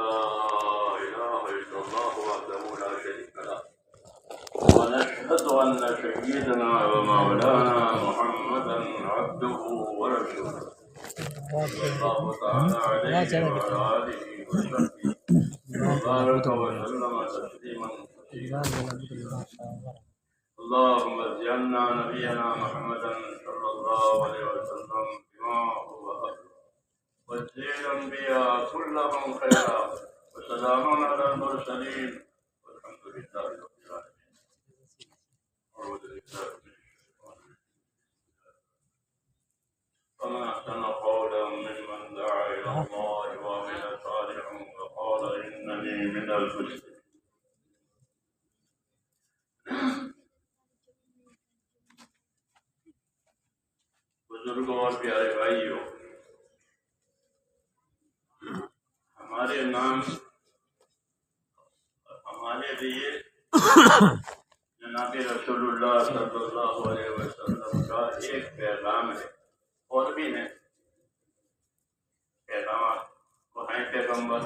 لا إله إلا الله وحده لا شريك له ونشهد أن سيدنا ومولانا محمدا عبده ورسوله صلى الله تعالى عليه وعلى آله وصحبه وبارك وسلم تسليما كثيرا. اللهم اجعلنا نبينا محمدا صلى الله عليه وسلم بما هو أهله واجزي الأنبياء كلهم خيرا وسلام على المرسلين والحمد لله رب العالمين. أعوذ بالله من الشيطان الرجيم. فمن أحسن قولا ممن دعا إلى الله وعمل صالحا وقال إنني من المسلمين. بزرگوں اور پیارے بھائیوں، ہمارے نام ہمارے لیے جناب رسول اللہ صلی اللہ علیہ وسلم کا ایک پیغام ہے، اور بھی ہیں پیغامات، وہ ہیں پیغمبر،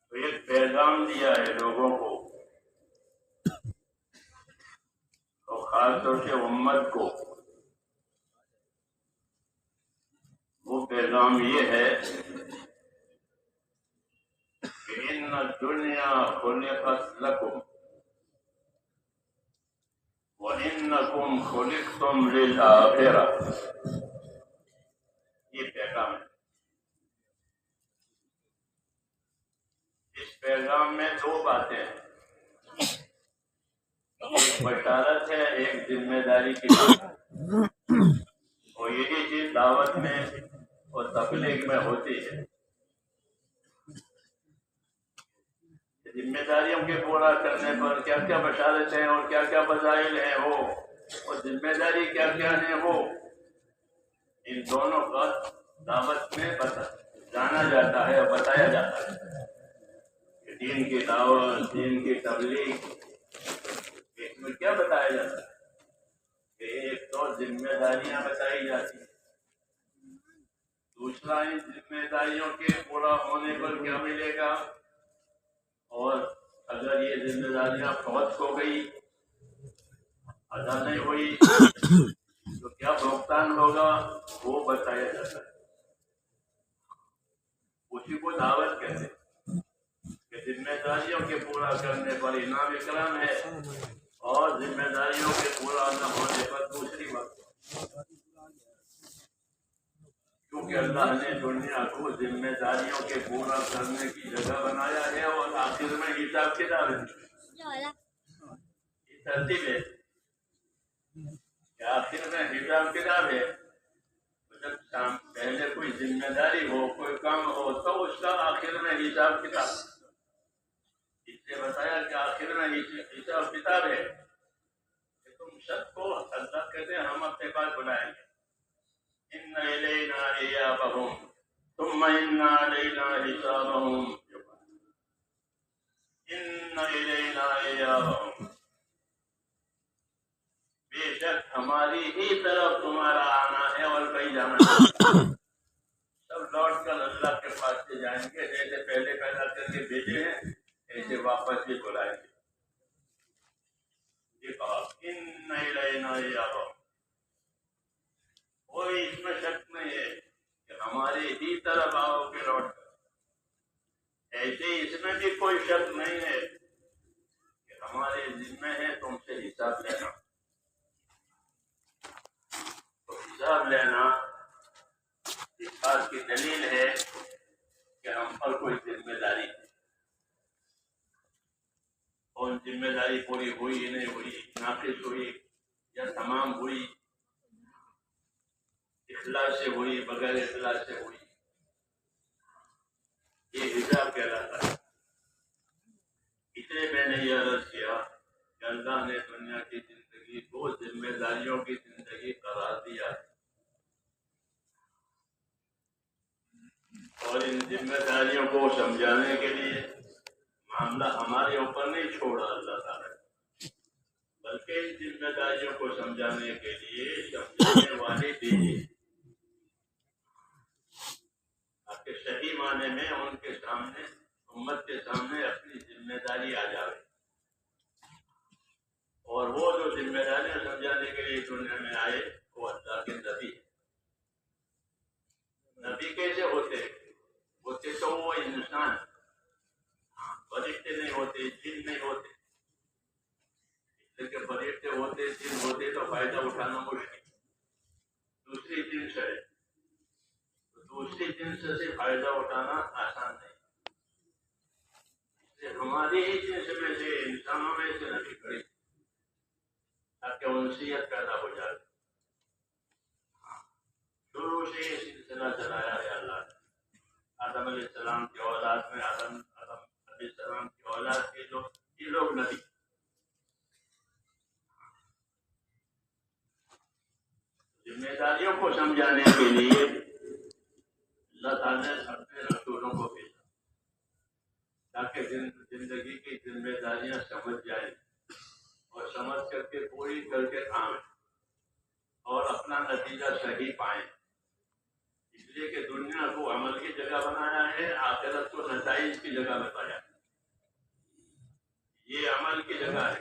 تو ایک پیغام دیا ہے لوگوں کو، اور خاص طور سے امت کو۔ وہ پیغام یہ ہے کہ ان الدنیا خلقت لکم وانکم خلقتم للآخرہ۔ یہ پیغام ہے۔ اس پیغام میں دو باتیں ہیں، ایک بشارت ہے، ایک ذمہ داری کی بات ہے، اور یہی چیز دعوت میں اور تبلیغ میں ہوتی ہے۔ ذمہ داریوں کے پورا کرنے پر کیا کیا بشارت ہیں اور کیا کیا فضائل ہیں وہ، اور ذمہ داری کیا کیا ہے وہ، ان دونوں کا دعوت میں جانا جاتا ہے اور بتایا جاتا ہے کہ دین کی دعوت، دین کی تبلیغ، اس میں کیا بتایا جاتا ہے کہ ایک تو ذمہ داریاں بتائی جاتی ہیں، دوسرا ان ذمہ داریوں کے پورا ہونے پر کیا ملے گا، اور اگر یہ ذمہ داریاں فوت ہو گئی، ادا نہیں ہوئی تو کیا بھگتان ہوگا، وہ بتایا جاتا ہے۔ اسی کو دعوت کہتے ہیں کہ ذمہ داریوں کے پورا کرنے پر انعام اکرام ہے، اور ذمہ داریوں کے پورا نہ ہونے پر دوسری بات، کیونکہ اللہ نے دنیا کو ذمہ داریوں کے پورا کرنے کی جگہ بنایا ہے، اور آخر میں حساب کتاب ہے۔ یہ ترتیب ہے کہ آخر میں حساب کتاب ہے، جب پہلے کوئی ذمہ داری ہو، کوئی کام ہو، تو اس کا آخر میں حساب کتاب، اس سے بتایا کہ آخر میں حساب کتاب ہے کہ تم سب کو اللہ کہتے ہیں ہم اپنے پاس بلائیں گے۔ ان الینا ایابہم ثم ان علینا حسابہم، ان الینا ایابہم، بے شک ہماری ہی طرف تمہارا آنا ہے اور کہیں جانا ہے۔ سب لوٹ کر اللہ کے پاس سے جائیں گے، جیسے پہلے پیدا کر کے بھیجے ہیں ایسے واپس بھی بلائیں گے۔ یہ کہا ان الینا ایابہم، کوئی اس میں شک نہیں ہے کہ ہمارے ہی طرف آؤ گے لوٹ کر۔ ایسے اس میں بھی کوئی شک نہیں ہے کہ ہمارے ذمہ ہے تم سے حساب لینا۔ تو حساب لینا اس بات کی دلیل ہے کہ ہم پر کوئی ذمہ داری ہے، اور ذمہ داری پوری ہوئی نہیں ہوئی، ناقص ہوئی یا تمام ہوئی، اخلاص سے ہوئی بغیر اخلاص سے ہوئی، یہ حساب کہلاتا ہے۔ اس لیے میں نے یہ عرض کیا کہ اللہ نے دنیا کی زندگی کو ذمہ داریوں کی زندگی قرار دیا ہے، اور ان ذمہ داریوں کو سمجھانے کے لیے معاملہ ہمارے اوپر نہیں چھوڑا اللہ تعالیٰ نے، بلکہ ان ذمہ داریوں کو سمجھانے کے لیے سمجھانے والے دیے، معنی میں ان کے سامنے امت کے سامنے اپنی ذمہ داری آ جائے، اور وہ جو ذمہ داریاں سمجھانے کے لیے دنیا میں آئے وہ اللہ کے نبی ہے۔ نبی کیسے ہوتے تو وہ انسان، فرشتے نہیں ہوتے، جن نہیں ہوتے، لیکن فرشتے ہوتے، جن ہوتے تو فائدہ اٹھانا مشکل، دوسری جنس ہے، دوسری جنس سے فائدہ اٹھانا آسان نہیں۔ ہماری ہی جنس میں سے انسانوں میں سے نبی کھڑی تاکہ انسیت پیدا ہو جائے۔ شروع سے یہ سلسلہ چلایا ہے اللہ نے۔ آدم علیہ السلام کی اولاد میں آدم علیہ السلام کی اولاد کے لوگ نبی، ذمہ داریوں کو سمجھانے کے لیے اللہ تعالیٰ نے اپنے رسولوں کو بھیجا تاکہ زندگی کی ذمہ داریاں سمجھ جائیں اور سمجھ کر کے پوری کر کے آئیں اور اپنا نتیجہ صحیح پائیں۔ اس لیے کہ دنیا کو عمل کی جگہ بنایا ہے، آخرت کو نتائج کی جگہ بتایا ہے۔ یہ عمل کی جگہ ہے،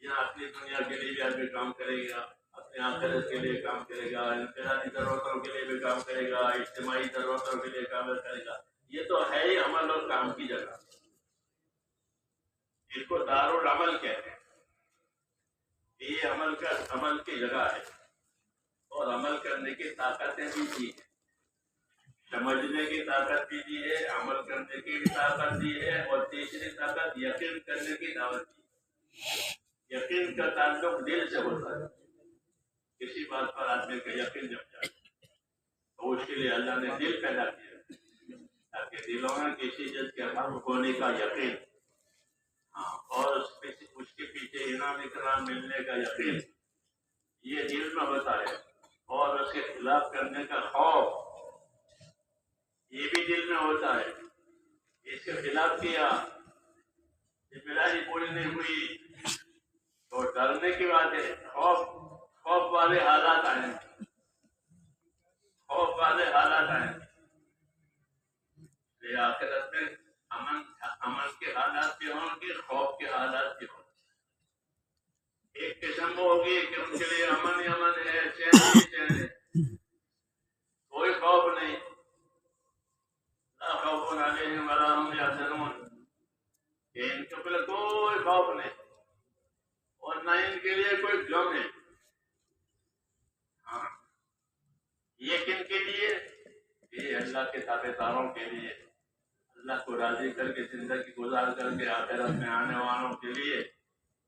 یہاں اپنی دنیا کے لیے بھی آدمی کام کرے گا، اپنے آخرت کے لیے کام کرے گا، انفرادی ضرورتوں کے لیے بھی کام کرے گا، اجتماعی ضرورتوں کے لیے کام کرے گا۔ یہ تو ہے ہی عمل اور کام کی جگہ، اس کو دارالعمل کہتے ہیں۔ یہ عمل کی جگہ ہے، اور عمل کرنے کی طاقتیں بھی دی ہیں، سمجھنے کی طاقت بھی دی ہے، عمل کرنے کی بھی طاقت دی ہے، اور تیسری طاقت یقین کرنے کی دعوت دی ہے۔ یقین کا تعلق دل سے ہوتا ہے، کسی بات پر آدمی کا یقین جم جائے تو اس کے لیے اللہ نے دل پیدا کیا تاکہ دلوں میں کسی چیز کے حق ہونے کا یقین، اور اس کے پیچھے انعام اکرام ملنے کا یقین، یہ دل میں ہوتا ہے، اور اس کے خلاف کرنے کا خوف، یہ بھی دل میں ہوتا ہے۔ اس کے خلاف کیا، ذمہ داری پوری نہیں ہوئی تو ڈرنے کی بات ہے، خوف والے حالات آئیں، خوف والے حالات آئیں۔ یہ آخرت میں امن کے حالات بھی ہوں گے، خوف کے حالات بھی ہوں گے۔ ایک قسم ہوگی کہ ان کے لیے امن ہی امن ہے، چین ہی چین ہے، کوئی خوف نہیں، لا خوف علیہم ولا هم یحزنون، کہ ان کے اوپر کوئی خوف نہیں اور نہ ان کے لیے کوئی غم ہے۔ یہ کن کے لیے؟ یہ اللہ کے تابعداروں کے لیے، اللہ کو راضی کر کے زندگی گزار کر کے آخرت میں آنے والوں کے لیے،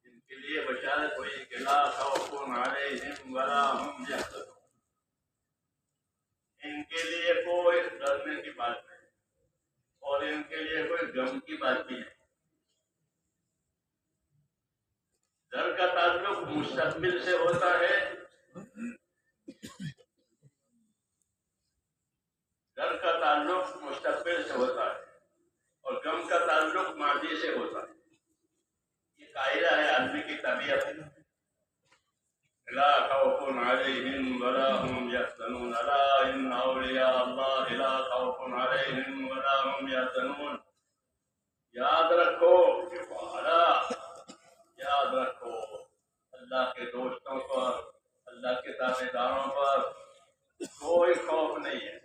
ان کے لیے بشارت ہوئی کہ لا خوف علیہم ولا هم یحزنون، ان کے لیے کوئی ڈرنے کی بات نہیں اور ان کے لیے کوئی غم کی بات بھی نہیں۔ ڈر کا تعلق مستقبل سے ہوتا ہے، ڈر کا تعلق مستقبل سے ہوتا ہے، اور غم کا تعلق ماضی سے ہوتا ہے۔ یہ قاعدہ ہے آدمی کی طبیعت ہے۔ لا خوف علیہم ولا هم یحزنون الا ان اولیاء اللہ لا خوف علیہم ولا هم یحزنون۔ یاد رکھو، یاد رکھو، اللہ کے دوستوں پر، اللہ کے تابعداروں پر کوئی خوف نہیں ہے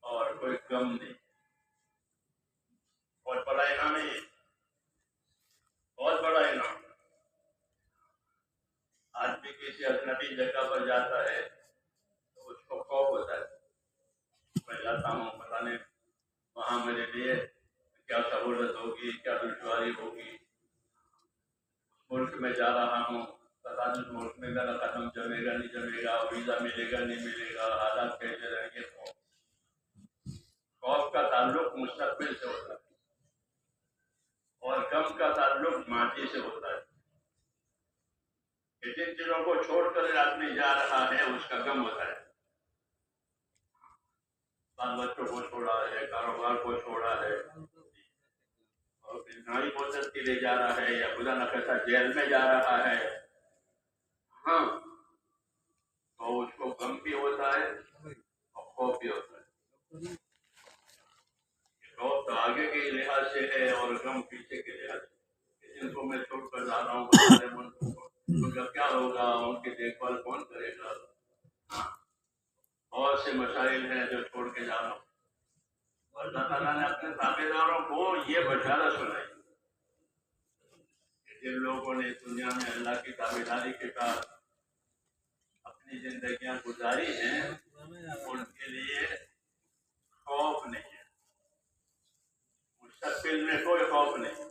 اور کوئی غم نہیں۔ بہت بڑا انعام ہے، یہ بہت بڑا انعام۔ آدمی کسی اجنبی جگہ پر جاتا ہے تو اس کو خوف ہوتا ہے، میں جاتا ہوں، پتہ نہیں وہاں میرے لیے کیا سہولت ہوگی، کیا دشواری ہوگی، ملک میں جا رہا ہوں، پتہ نہیں ملک میں میرا قدم جمے گا نہیں جمے گا، ویزا ملے گا نہیں ملے گا، حالات کیسے رہیں گے۔ خوف کا تعلق مستقبل سے ہوتا ہے اور غم کا تعلق ماضی سے ہوتا ہے۔ کہ جن چیزوں کو چھوڑ کر آدمی جا رہا ہے اس کا غم ہوتا ہے، بال بچوں کو چھوڑا ہے، کاروبار کو چھوڑا ہے، اور بیماری مدت کے لیے جا رہا ہے، یا خدا نخواستہ جیل میں جا رہا ہے، تو اس کو غم بھی ہوتا ہے اور خوف بھی ہوتا ہے۔ دیکھ بھال کون کرے گا؟ ہاں، بہت سے مسائل ہیں جو چھوڑ کے جا رہا ہوں. اللہ تعالیٰ نے اپنے تابع داروں کو یہ بشارت سنائی کہ جن لوگوں نے دنیا میں اللہ کی تابع داری کے ساتھ اپنی زندگیاں گزاری ہیں ان کے لیے خوف نہیں ہے، مستقبل میں کوئی خوف نہیں.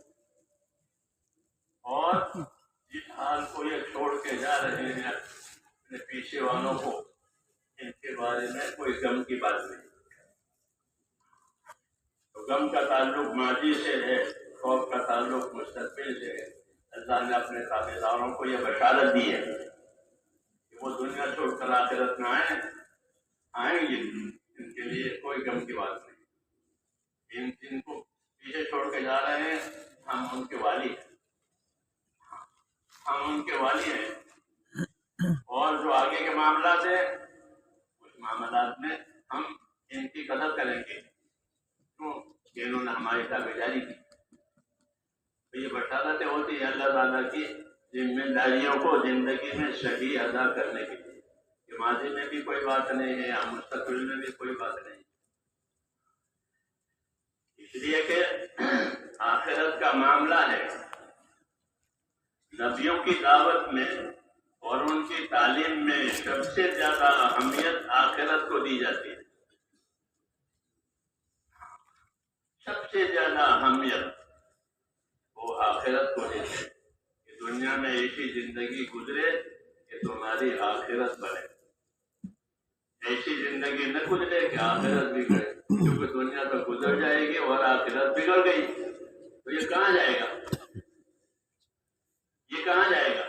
اور جس حال کو یہ چھوڑ کے جا رہے ہیں اپنے پیچھے والوں کو، ان کے بارے میں کوئی غم کی بات نہیں. تو غم کا تعلق ماضی سے ہے، خوف کا تعلق مستقبل سے ہے. اللہ نے اپنے تابع داروں کو یہ بشارت دی ہے کہ وہ دنیا چھوڑ کر آخرت میں آئیں گے، ان کے لیے کوئی غم کی بات نہیں. جن کو پیچھے چھوڑ کے جا رہے ہیں ہم ان کے والی ہیں، ہم ان کے والی ہیں. اور جو آگے کے معاملات ہیں اس معاملات میں ہم ان کی قدر کریں گے کیوں کہ انہوں نے ہماری تابع داری کی. تو یہ بشارتیں ہوتی ہیں اللہ تعالیٰ کی ذمہ داریوں کو زندگی میں صحیح ادا کرنے کے لیے کہ ماضی میں بھی کوئی بات نہیں ہے اور مستقبل میں بھی کوئی بات نہیں. اس لیے کہ آخرت کا معاملہ ہے. نبیوں کی دعوت میں اور ان کی تعلیم میں سب سے زیادہ اہمیت آخرت کو دی جاتی ہے. سب سے زیادہ اہمیت وہ آخرت کو دیتے ہیں کہ دنیا میں ایسی زندگی گزرے کہ تمہاری آخرت بنے. ایسی زندگی نہ گزرے کہ آخرت بگڑے، کیونکہ دنیا تو گزر جائے گی اور آخرت بگڑ گئی تو یہ کہاں جائے گا؟ یہ کہاں جائے گا؟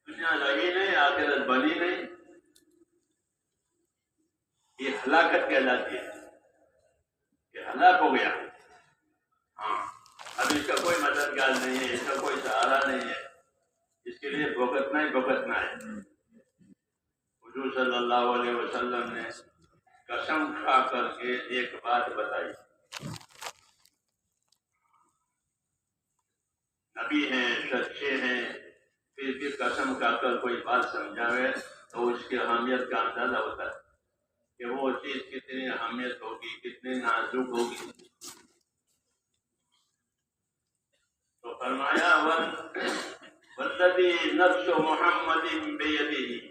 دنیا لگی نہیں، آخرت بنی نہیں، یہ ہلاکت کہلاتی ہے، یہ ہلاک ہو گیا. ہاں، اب اس کا کوئی مددگار نہیں ہے، اس کا کوئی سہارا نہیں ہے، اس کے لیے بھگتنا ہی بھگتنا ہے. حضور صلی اللہ علیہ وسلم نے قسم کھا کر کے ایک بات بتائی. نبی ہیں، سچے ہیں، پھر بھی قسم کھا کر کوئی بات سمجھاوے تو اس کی اہمیت کا اندازہ ہوتا ہے کہ وہ چیز کتنی اہمیت ہوگی، کتنی نازک ہوگی. تو فرمایا والذی نفس محمد بیدہ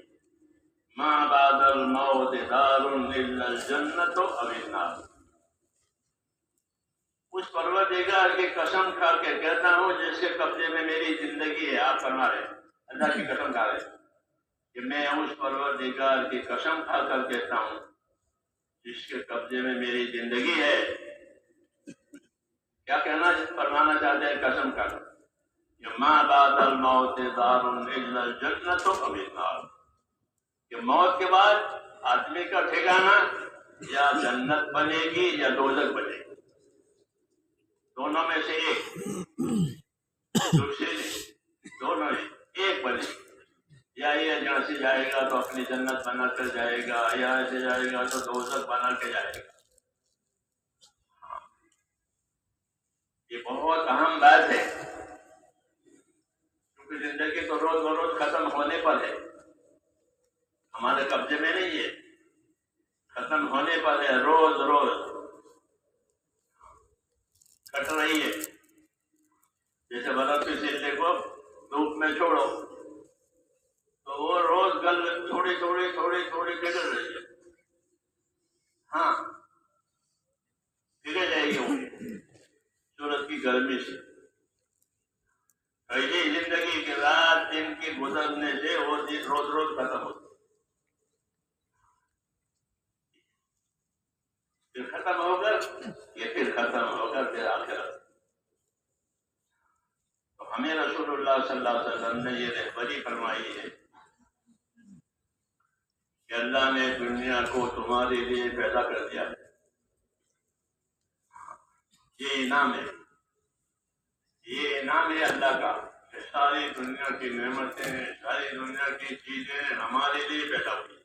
ما بعد الموت دار الا الجنۃ او النار. اس پروردگار کی قسم کھا کے کہتا ہوں جس کے قبضے میں میری زندگی ہے. آپ فرما رہے ہیں اللہ کی قسم کھا رہے ہیں کہ میں اس پروردگار کی قسم کھا کر کہتا ہوں جس کے قبضے میں میری زندگی ہے. کیا کہنا فرمانا چاہتے ہیں قسم کھا کر کہ ما بعد الموت دار الا الجنۃ او النار، کہ موت کے بعد آدمی کا ٹھکانہ یا جنت بنے گی یا دوزخ بنے گی، دونوں میں سے ایک، دوسرے دونوں ایک بنے گی. یا یہ جہاں سے جائے گا تو اپنی جنت بنا کر جائے گا، یہاں سے جائے گا تو دوزخ بنا کے جائے گا. یہ بہت اہم بات ہے کیونکہ زندگی تو روز بروز ختم ہونے پر ہے، ہمارے قبضے میں نہیں ہے، ختم ہونے پر ہے. روز روز کٹ رہی ہے. جیسے برف کی سلے کو دھوپ میں چھوڑو تو وہ روز گل تھوڑی تھوڑی تھوڑی تھوڑی پگھل رہی ہے. ہاں پگھل جائے گی وہ سورج کی گرمی سے. ایسی زندگی کے رات دن کے گزرنے سے وہ دن روز روز ختم ہوتی، پھر ختم ہو کر یہ پھر ختم ہو کر پھر آخرت. تو ہمیں رسول اللہ صلی اللہ علیہ وسلم نے یہ رہبری فرمائی ہے کہ اللہ نے دنیا کو تمہارے لیے پیدا کر دیا ہے. یہ انعام ہے، یہ انعام ہے اللہ کا کہ ساری دنیا کی نعمتیں، ساری دنیا کی چیزیں ہمارے لیے پیدا ہوئی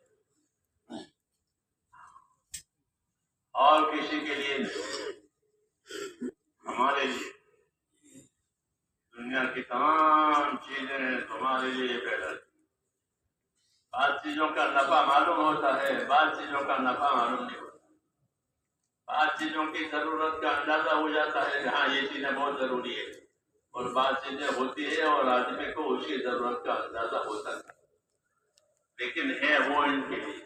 اور کسی کے لیے نہیں، ہمارے لیے. دنیا کی تمام چیزیں تمہارے لیے پیدا کی. بعض چیزوں کا نفع معلوم ہوتا ہے، بعض چیزوں کا نفع معلوم نہیں ہوتا، بعض چیزوں کی ضرورت کا اندازہ ہو جاتا ہے کہ ہاں یہ چیزیں بہت ضروری ہے، اور بعض چیزیں ہوتی ہے اور آدمی کو اس کی ضرورت کا اندازہ ہوتا ہے، لیکن ہے وہ ان کے لیے۔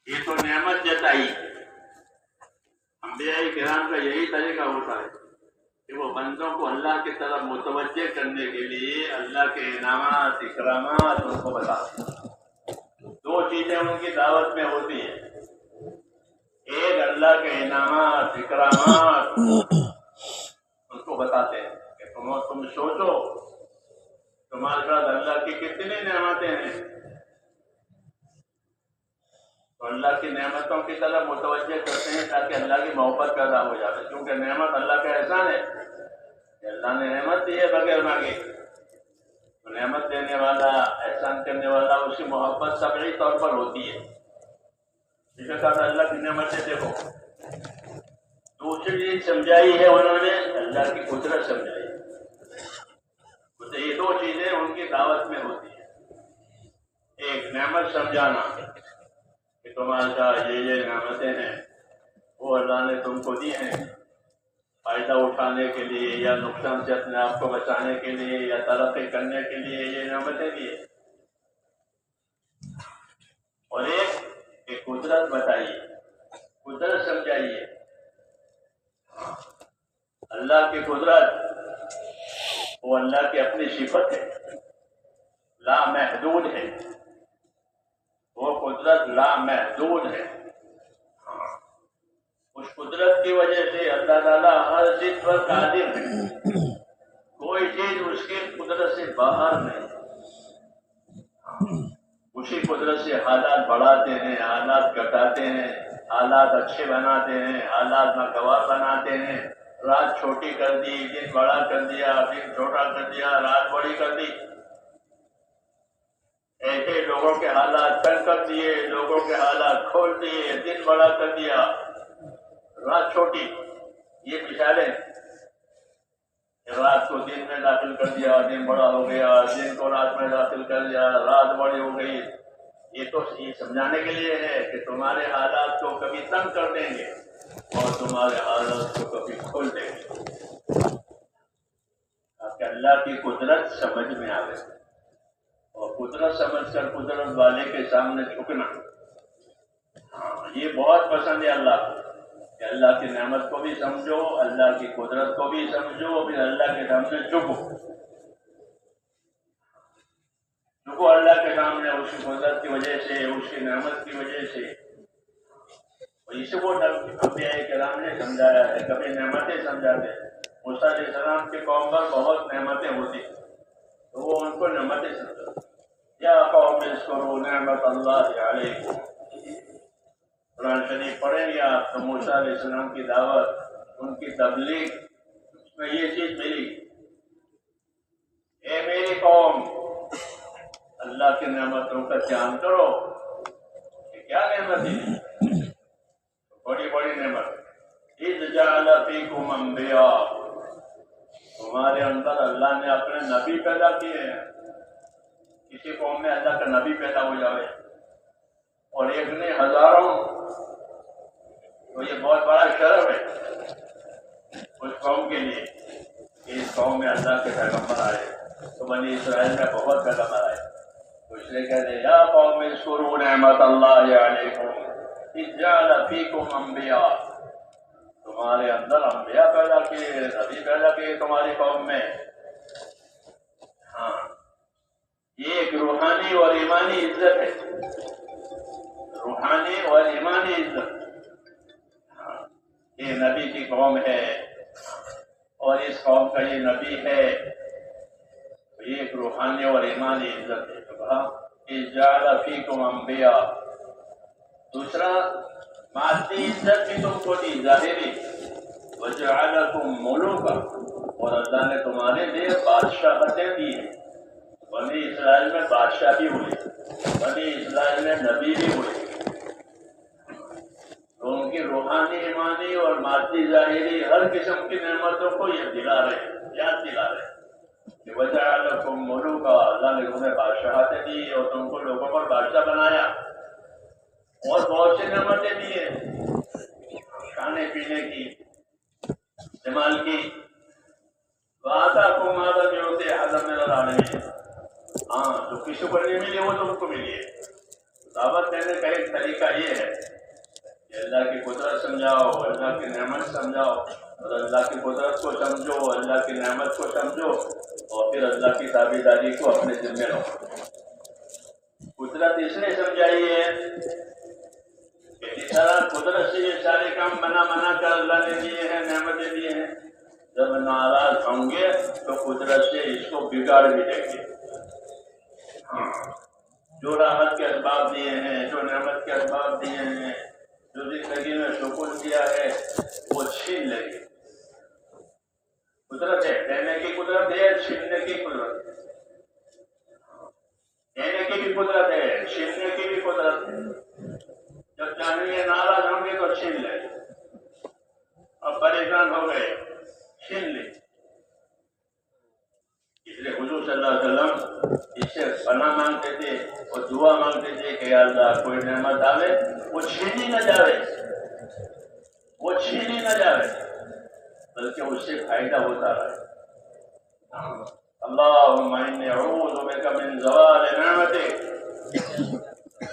یہ تو نعمت جتائی، انبیاء کرام کا یہی طریقہ ہوتا ہے کہ وہ بندوں کو اللہ کی طرف متوجہ کرنے کے لیے اللہ کے انعامات اکرامات ان کو بتاتے ہیں۔ دو چیزیں ان کی دعوت میں ہوتی ہیں، ایک اللہ کے انعامات اکرامات ان کو بتاتے ہیں کہ تم سوچو تمہارے ساتھ اللہ کی کتنی نعمتیں ہیں، تو اللہ کی نعمتوں کی طرف متوجہ کرتے ہیں تاکہ اللہ کی محبت پیدا ہو جائے، کیونکہ نعمت اللہ کا احسان ہے کہ اللہ نے نعمت دی ہے بغیر مانگے، تو نعمت دینے والا احسان کرنے والا اس کی محبت طبعی طور پر ہوتی ہے۔ اس کے ساتھ اللہ کی نعمتیں دیکھو۔ دوسری چیز سمجھائی ہے انہوں نے اللہ کی قدرت سمجھائی، یہ دو چیزیں ان کی دعوت میں ہوتی ہیں، ایک نعمت سمجھانا کہ تمہارے ساتھ یہ نعمتیں ہیں وہ اللہ نے تم کو دی ہیں، فائدہ اٹھانے کے لیے یا نقصان سے اپنے آپ کو بچانے کے لیے یا ترقی کرنے کے لیے یہ نعمتیں دی ہیں، اور ایک قدرت بتائیے، قدرت سمجھائیے۔ اللہ کی قدرت وہ اللہ کی اپنی صفت ہے، لامحدود ہے، وہ قدرت لامحدود ہے۔ اس قدرت کی وجہ سے اللہ تعالیٰ ہر چیز پر قادر ہے، کوئی چیز اس کی قدرت سے باہر نہیں، اسی قدرت سے حالات بڑھاتے ہیں، حالات گھٹاتے ہیں، حالات اچھے بناتے ہیں، حالات ناگوار بناتے ہیں، رات چھوٹی کر دی، دن بڑا کر دیا، دن چھوٹا کر دیا، رات بڑی کر دی، ایسے لوگوں کے حالات تنگ کر دیے، لوگوں کے حالات کھول دیے، دن بڑا کر دیا، رات چھوٹی۔ یہ مثالیں، رات کو دن میں داخل کر دیا، دن بڑا ہو گیا، دن کو رات میں داخل کر دیا، رات بڑی ہو گئی۔ یہ تو یہ سمجھانے کے لیے ہے کہ تمہارے حالات کو کبھی تنگ کر دیں گے اور تمہارے حالات کو کبھی کھول دیں گے، تاکہ اللہ کی قدرت سمجھ میں آئے، اور قدرت سمجھ کر قدرت والے کے سامنے جھکنا، یہ بہت پسند ہے اللہ کو، کہ اللہ کی نعمت کو بھی سمجھو، اللہ کی قدرت کو بھی سمجھو، پھر اللہ کے سامنے جھکو، اللہ کے سامنے اس کی قدرت کی وجہ سے، اس کی نعمت کی وجہ سے۔ اور اسے وہ انبیاء کرام نے سمجھایا ہے، کبھی نعمتیں سمجھاتے ہیں۔ موسیٰ علیہ السلام کی قوم پر بہت نعمتیں ہوتی تو وہ ان کو نعمتیں سمجھاتے، یا قوم اذکروا نعمت اللہ علیکم۔ قرآن شریف پڑھیں گے آپ تو موسیٰ علیہ السلام کی دعوت، ان کی تبلیغ، اس میں یہ چیز ملی، اے میری قوم اللہ کی نعمتوں کا دھیان کرو۔ کہ کیا نعمت ہے؟ بڑی بڑی نعمت، اذ جعل فیکم انبیاء، تمہارے اندر اللہ نے اپنے نبی پیدا کیے ہیں۔ کسی قوم میں اللہ کا نبی پیدا ہو جائے اور ایک نے ہزاروں، تو یہ بہت بڑا شرف ہے اس قوم کے لیے کہ اس قوم میں اللہ کے پیغمبر آئے۔ تو بنی اسرائیل میں بہت پیغمبر آئے، تو اس لیے کہتے ہیں یا قوم اذکروا نعمت اللہ علیکم اذ جعل فیکم انبیاء، تمہارے اندر انبیاء پیدا کیے، نبی پیدا کیے تمہاری قوم میں۔ ہاں، یہ ایک روحانی اور ایمانی عزت ہے، روحانی اور ایمانی عزت۔ یہ نبی کی قوم ہے اور اس قوم کا یہ نبی ہے، یہ ایک روحانی اور ایمانی عزت ہے۔ تو کہا اذ جعل فیکم انبیاء۔ دوسرا، مادی عزت بھی تم کو دی، ظاہری، وجعلکم ملوکا، اور اللہ نے تمہارے لیے بادشاہتیں دی ہیں۔ بنی اسرائیل میں بادشاہ بھی ہوئے، بنی اسرائیل میں نبی بھی ہوئے، تو ان کی روحانی ایمانی اور مادی ظاہری ہر قسم کی نعمتوں کو یہ دلا رہے ہیں، یاد دلا رہے ہیں۔ وجعل لكم ملوکا، اللہ نے تمہیں بادشاہتیں دی اور تم کو لوگوں پر بادشاہ بنایا، اور بہت سی نعمتیں دی ہیں، کھانے پینے کی، استعمال کی۔ وآتاکم ما لم یؤت أحدا من العالمین، ہاں جو کسی کو نہیں ملی وہ تم کو ملی ہے۔ دعوت دینے کا ایک طریقہ یہ ہے کہ اللہ کی قدرت سمجھاؤ، اللہ کی نعمت سمجھاؤ، اور اللہ کی قدرت کو سمجھو، اللہ کی نعمت کو سمجھو، اور پھر اللہ کی تابعداری کو اپنے ذمہ لو۔ قدرت اس نے سمجھائی ہے کہ جس طرح قدرت سے یہ سارے کام بنا کر اللہ نے دیے ہیں، نعمتیں دیے ہیں، جب ناراض ہوں گے تو قدرت سے اس کو بگاڑ بھی دیں گے۔ جو راحت کے اسباب دیے ہیں، جو نعمت کے اسباب دیے ہیں، جو زندگی میں سکون دیا ہے، وہ چھین لیں گے۔ قدرت ہے، دینے کی قدرت ہے، چھیننے کی قدرت ہے۔ دینے کی بھی قدرت ہے، چھیننے کی بھی قدرت ہے۔ جب چاہیے ناراض ہوں گے تو چھین لیں، اور پریشان ہو گئے چھین لیں۔ اس لیے حضور صلی اللہ علیہ وسلم اس سے پناہ مانگتے تھے اور دعا مانگتے تھے کہ یا اللہ کوئی نعمت آوے وہ چھینی نہ جاوے، وہ چھینی نہ جاوے، بلکہ اس سے فائدہ ہوتا رہے۔ اللہم انی اعوذ بک من زوال نعمتک،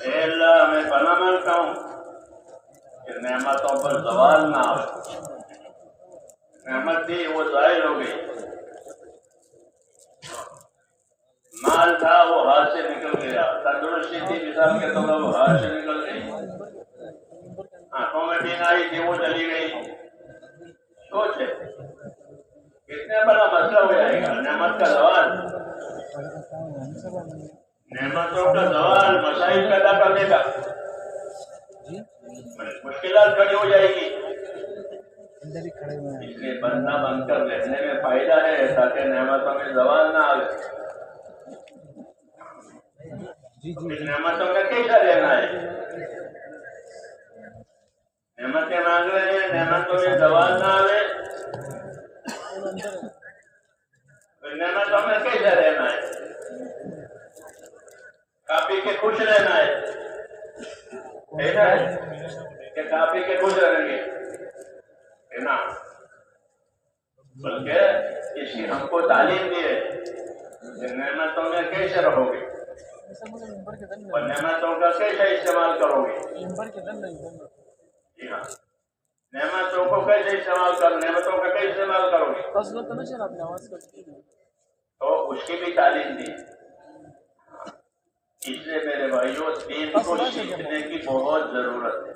اے اللہ میں پناہ مانگتا ہوں کہ نعمتوں پر زوال نہ آئے۔ نعمت تھی وہ ظاہر ہو گئی، مال تھا وہ ہاتھ سے نکل گیا، تندرستی تھی مثال کے طور پر وہ ہاتھ سے نکل گئی، آنکھوں میں بینائی تھی وہ چلی گئی۔ سوچے کتنے بڑا مسئلہ ہو جائے گا نعمت کا زوال، نعمتوں کا زوال مسائل پیدا کر دے گا، مشکلات کھڑی ہو جائے گی۔ اس لیے بندہ بن کر رہنے میں فائدہ ہے تاکہ نعمتوں میں زوال نہ آئے۔ نعمتوں کا کیسا لینا ہے؟ نعمتیں مانگ رہے ہیں، نعمتوں میں زوال نہ آئے، نعمتوں میں کیسا رہنا ہے؟ کافی کے خوش رہنا ہے، ایسا ہے کہ کافی کے خوش رہیں گے نا، بلکہ اس کی ہم کو تعلیم دی ہے کہ نعمتوں میں کیسے رہو گے اور نعمتوں کا کیسے استعمال کرو گے۔ جی ہاں، نعمتوں کو کیسے استعمال نعمتوں کا کیسے استعمال کرو گے تو اس کی بھی تعلیم دی۔ اس لیے میرے بھائیوں دین کو سیکھنے کی بہت ضرورت ہے۔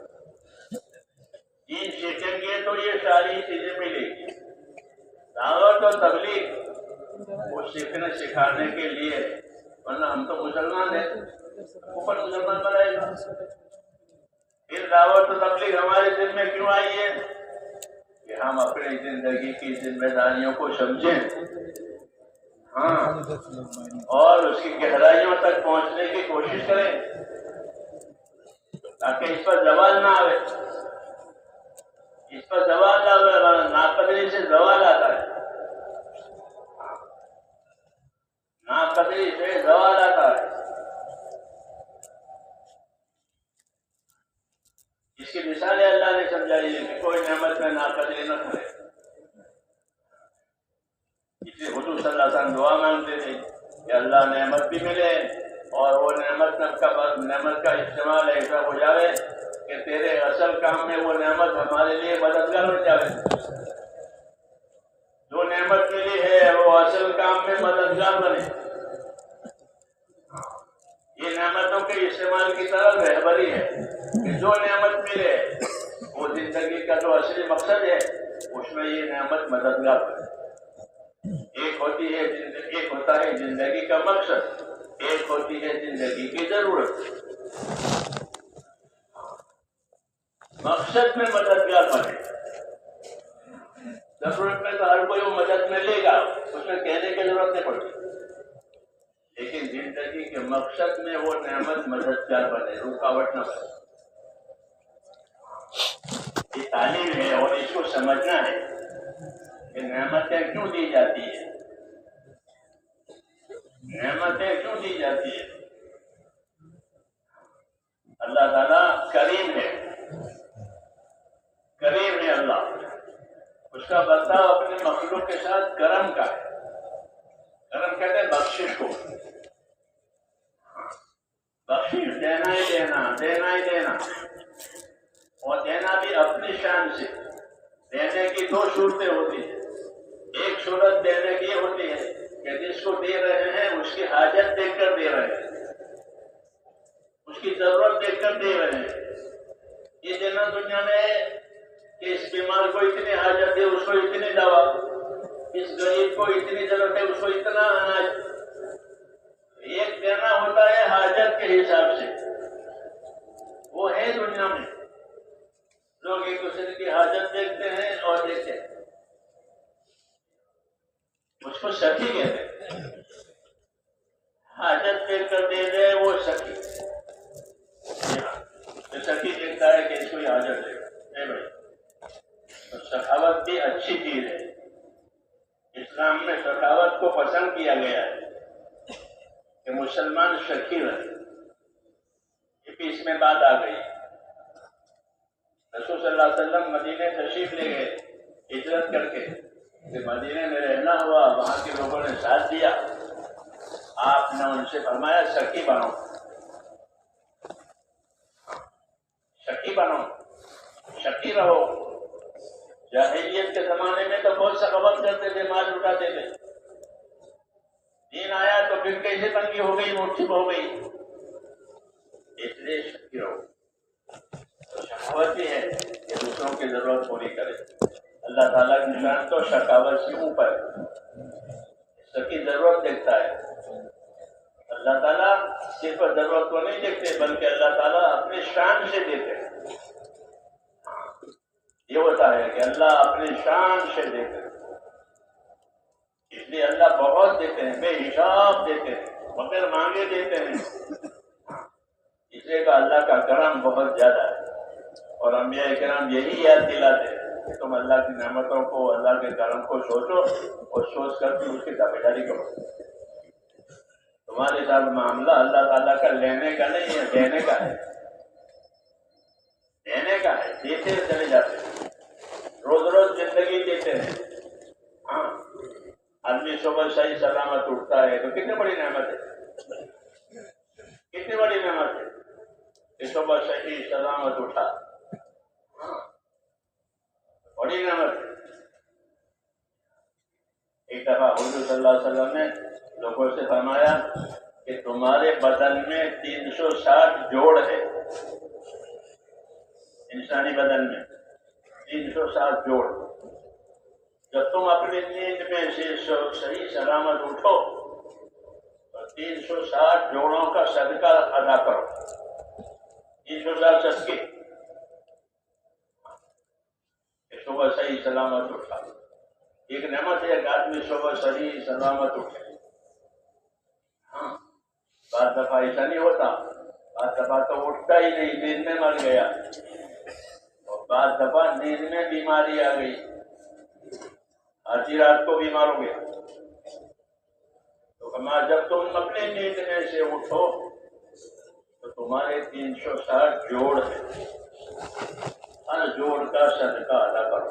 دین سیکھیں گے تو یہ ساری چیزیں ملے گی۔ دعوت اور تبلیغ وہ سیکھنے سکھانے کے لیے، ورنہ ہم تو مسلمان ہیں، اوپر مسلمان بنائے گا۔ پھر دعوت اور تبلیغ ہمارے دل میں کیوں آئی ہے کہ ہم اپنی زندگی کی ذمہ داریوں کو سمجھیں، ہاں، اور اس کی گہرائیوں تک پہنچنے کی کوشش کریں تاکہ اس پر زوال نہ آئے۔ اس پر زوال نہ آئے، ناقدری سے زوال آتا ہے، ناقدری سے زوال آتا ہے۔ اس کی مثالیں اللہ نے سمجھائی ہے کہ کوئی نعمت میں ناقدری نہ کرے۔ اس لیے حضور صلی اللہ علیہ وسلم دعا مانگتے تھے کہ اللہ نعمت بھی ملے اور وہ نعمت کا استعمال ایسا ہو جائے کہ تیرے اصل کام میں وہ نعمت ہمارے لیے مددگار ہو جائے۔ جو نعمت ملی ہے وہ اصل کام میں مددگار بنے۔ یہ نعمتوں کے استعمال کی طرف رہبری ہے کہ جو نعمت ملے وہ زندگی کا جو اصلی مقصد ہے اس میں یہ نعمت مددگار بنے۔ ایک ہوتا ہے زندگی کا مقصد، ایک ہوتی ہے زندگی کی ضرورت۔ مقصد میں مددگار بنے، ضرورت میں تو ہر کوئی وہ مدد میں لے گا، اس میں کہنے کی ضرورت نہیں پڑتی، لیکن زندگی کے مقصد میں وہ نعمت مددگار بنے، رکاوٹ نہ بنے۔ یہ تعلیم ہے اور اس کو سمجھنا ہے کہ نعمتیں کیوں دی جاتی ہیں، نعمتیں کیوں دی جاتی ہیں؟ اللہ تعالیٰ کریم ہے، کریم ہے اللہ، اس کا برتاؤ اپنے مخلوق کے ساتھ کرم کا ہے۔ کرم کہتے ہیں بخشش کو، بخشش دینا ہی دینا، دینا ہی دینا، اور دینا بھی اپنی شان سے۔ دینے کی دو صورتیں ہوتی ہیں، ایک صورت دینے کی ہوتی ہے کہ جس کو دے رہے ہیں اس کی حاجت دیکھ کر دے رہے ہیں، اس کی ضرورت دیکھ کر دے رہے ہیں۔ یہ دینا دنیا میں ہے کہ اس بیمار کو اتنی حاجت ہے، اس کو اتنی دوا، اس غریب کو اتنی ضرورت ہے، اس کو اتنا اناج۔ ایک دینا ہوتا ہے حاجت کے حساب سے، وہ ہے دنیا میں۔ لوگ ایک دوسرے کی حاجت دیکھتے ہیں اور دیکھتے ہیں، اس کو سخی کہتے ہیں۔ حاجت دیکھ کر دے دے وہ سخی، سخی دیکھتا ہے کہ اس کو حاجت دے گا بھائی۔ تو سخاوت بھی اچھی چیز ہے، اسلام میں سخاوت کو پسند کیا گیا ہے کہ مسلمان سخی رہے۔ یہ بھی اس میں بات آ گئی۔ رسول صلی اللہ علیہ وسلم مدینے تشریف لے گئے ہجرت کر کے، کہ مدینے میں رہنا ہوا، وہاں کے لوگوں نے ساتھ دیا، آپ نے ان سے فرمایا سخی بنو، سخی بنو، سخی رہو۔ جاہلیت کے زمانے میں تو بہت سخاوت کرتے تھے، مال لٹاتے تھے، دین آیا تو پھر کیسے تنگی ہو گئی، مٹھی ہو گئی، اس لیے سخی رہو۔ شکاوت بھی ہے کہ دوسروں کی ضرورت پوری کرے۔ اللہ تعالیٰ کی شان تو شکاوت سے اوپر، سب کی ضرورت دیکھتا ہے۔ اللہ تعالیٰ صرف ضرورت کو نہیں دیکھتے بلکہ اللہ تعالیٰ اپنی شان سے دیتے ہیں۔ یہ ہوتا ہے کہ اللہ اپنی شان سے دیتے ہیں، اس لیے اللہ بہت دیتے ہیں، بے حساب دیتے ہیں، بغیر مانگے دیتے ہیں، اس لیے کہ اللہ کا کرم بہت زیادہ ہے۔ اور انبیاء کرام یہی یاد دلاتے ہیں کہ تم اللہ کی نعمتوں کو، اللہ کے کرم کو سوچو اور سوچ کر کے اس کی تابعداری کرو۔ تمہارے ساتھ معاملہ اللہ تعالیٰ کا لینے کا نہیں ہے، دینے کا ہے، دینے کا ہے، دیتے چلے جاتے ہیں، روز روز زندگی دیتے ہیں۔ ہاں، آدمی صبح صحیح سلامت اٹھتا ہے تو کتنی بڑی نعمت ہے، کتنی بڑی نعمت ہے کہ صبح صحیح سلامت اٹھا، بڑی نعمت ہے۔ ایک دفعہ حضور صلی اللہ علیہ وسلم نے لوگوں سے فرمایا کہ تمہارے بدن میں 360 جوڑ ہے، انسانی بدن میں 360 جوڑ۔ جب تم اپنی نیند میں سے صحیح سلامت اٹھو تو 360 جوڑوں کا صدقہ ادا کرو، 360 صدقے، صبح صحیح سلامت اٹھا۔ ایک نعمت ہے کہ آدمی صبح صحیح سلامت اٹھے۔ ہاں، بعض دفعہ ایسا نہیں ہوتا، بعض دفعہ تو اٹھتا ہی نہیں، نیند میں مر گیا، اور بعض دفعہ نیند میں بیماری آ گئی، آدھی رات کو بیمار ہو گیا۔ تو ہمارا جب تم اپنے نیند میں سے اٹھو تو تمہارے 360 جوڑ ہے، ہر جوڑ کا صدقہ ادا کرو۔